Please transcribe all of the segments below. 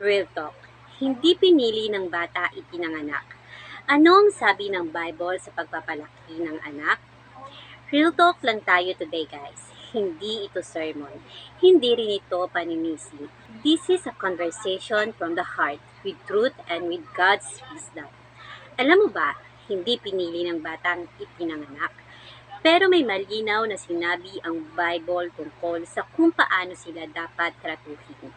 Real talk, hindi pinili ng bata ipinanganak. Ano ang sabi ng Bible sa pagpapalaki ng anak? Real talk lang tayo today guys. Hindi ito sermon. Hindi rin ito paninisi. This is a conversation from the heart with truth and with God's wisdom. Alam mo ba, hindi pinili ng batang ipinanganak. Pero may malinaw na sinabi ang Bible tungkol sa kung paano sila dapat tratuhin.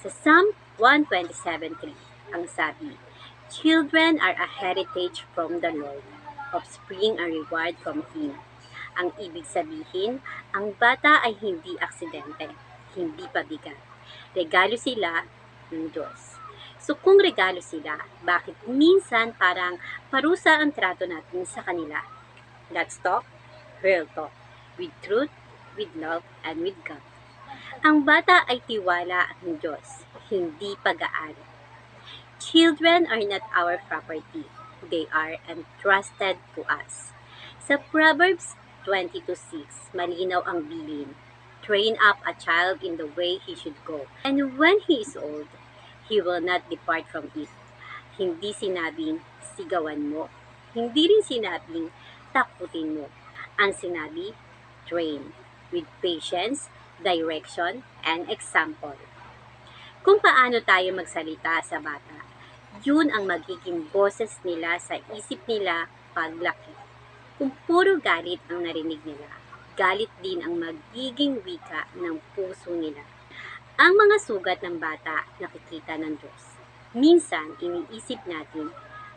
Sa Psalm 127:3, ang sabi, "Children are a heritage from the Lord, offspring a reward from Him." Ang ibig sabihin, ang bata ay hindi aksidente, hindi pabigat. Regalo sila ng Diyos. So kung regalo sila, bakit minsan parang parusa ang trato natin sa kanila? Let's talk, real talk, with truth, with love, and with God. Ang bata ay tiwala ng Diyos, hindi pag-aari. Children are not our property. They are entrusted to us. Sa Proverbs 22:6, malinaw ang bilin. Train up a child in the way he should go. And when he is old, he will not depart from it. Hindi sinabing sigawan mo. Hindi rin sinabing takutin mo. Ang sinabi, train with patience, direction, and example. Kung paano tayo magsalita sa bata, yun ang magiging boses nila sa isip nila paglaki. Kung puro galit ang narinig nila, galit din ang magiging wika ng puso nila. Ang mga sugat ng bata nakikita ng Diyos. Minsan, iniisip natin,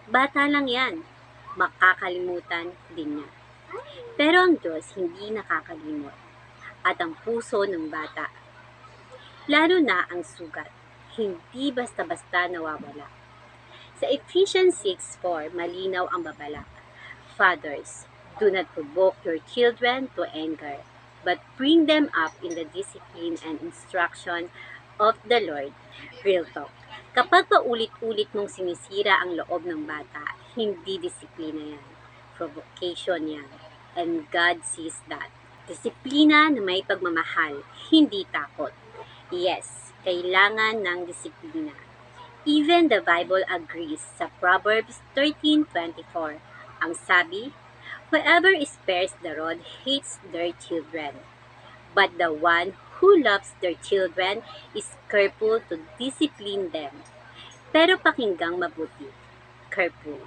bata lang yan, makakalimutan din niya. Pero ang Diyos hindi nakakalimot. At ang puso ng bata, lalo na ang sugat, hindi basta-basta nawawala. Sa Ephesians 6:4, malinaw ang babala. Fathers, do not provoke your children to anger, but bring them up in the discipline and instruction of the Lord. Real talk. Kapag paulit-ulit mong sinisira ang loob ng bata, hindi disiplina yan. Provocation yan. And God sees that. Disiplina na may pagmamahal, hindi takot. Yes, kailangan ng disiplina. Even the Bible agrees sa Proverbs 13:24. Ang sabi, "Whoever spares the rod hates their children, but the one who loves their children is careful to discipline them." Pero pakinggang mabuti, careful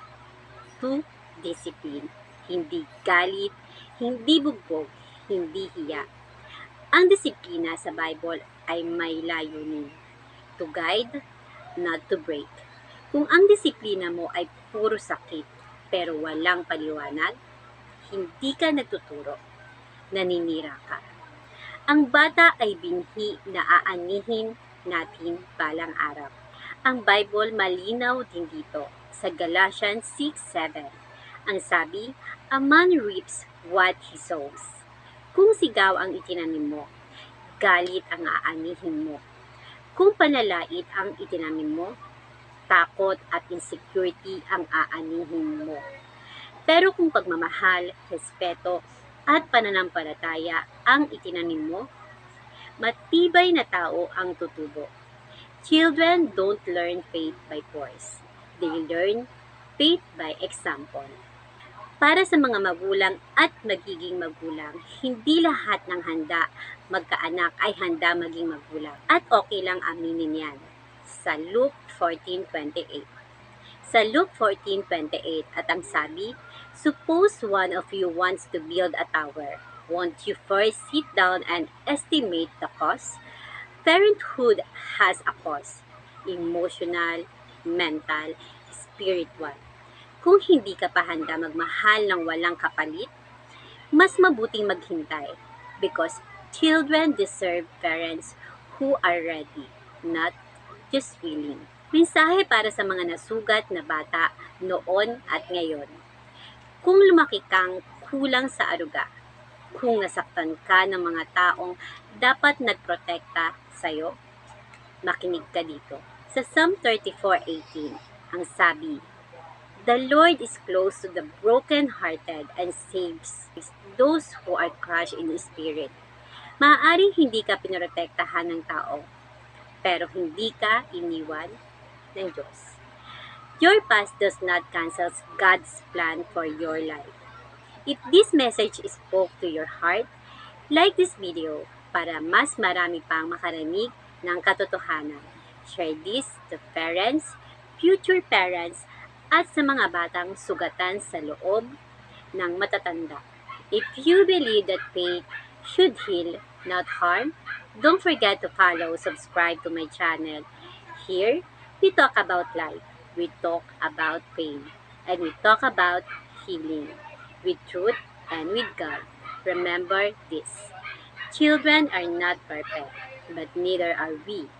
to discipline. Hindi galit, hindi bugbog, hindi hiya. Ang disiplina sa Bible ay may layunin, to guide, not to break. Kung ang disiplina mo ay puro sakit, pero walang paliwanag, hindi ka nagtuturo, naninira ka. Ang bata ay binhi na aanihin natin balang araw. Ang Bible malinaw din dito sa Galatians 6:7. Ang sabi, "A man reaps what he sows." Kung sigaw ang itinanim mo, galit ang aanihin mo. Kung panlalait ang itinanim mo, takot at insecurity ang aanihin mo. Pero kung pagmamahal, respeto, at pananampalataya ang itinanim mo, matibay na tao ang tutubo. Children don't learn faith by force. They learn faith by example. Para sa mga magulang at magiging magulang, hindi lahat ng handa magkaanak ay handa maging magulang. At okay lang aminin yan. Sa Luke 14:28. Sa Luke 14:28 at ang sabi, "Suppose one of you wants to build a tower. Won't you first sit down and estimate the cost?" Parenthood has a cost. Emotional, mental, spiritual. Kung hindi ka pa handa magmahal ng walang kapalit, mas mabuting maghintay because children deserve parents who are ready, not just willing. Mensahe para sa mga nasugat na bata noon at ngayon. Kung lumaki kang kulang sa aruga, kung nasaktan ka ng mga taong dapat nagprotekta sa'yo, makinig ka dito. Sa Psalm 34:18, ang sabi, "The Lord is close to the broken-hearted and saves those who are crushed in spirit." Maaaring hindi ka pinoprotektahan ng tao, pero hindi ka iniwan ng Diyos. Your past does not cancel God's plan for your life. If this message spoke to your heart, like this video para mas marami pang makarinig ng katotohanan. Share this to parents, future parents, at sa mga batang sugatan sa loob ng matatanda. If you believe that faith should heal, not harm, don't forget to follow, subscribe to my channel. Here, we talk about life, we talk about pain, and we talk about healing with truth and with God. Remember this. Children are not perfect, but neither are we.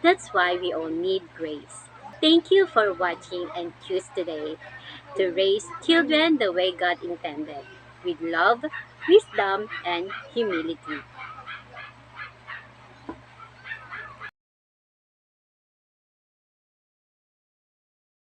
That's why we all need grace. Thank you for watching and choose today to raise children the way God intended, with love, wisdom, and humility.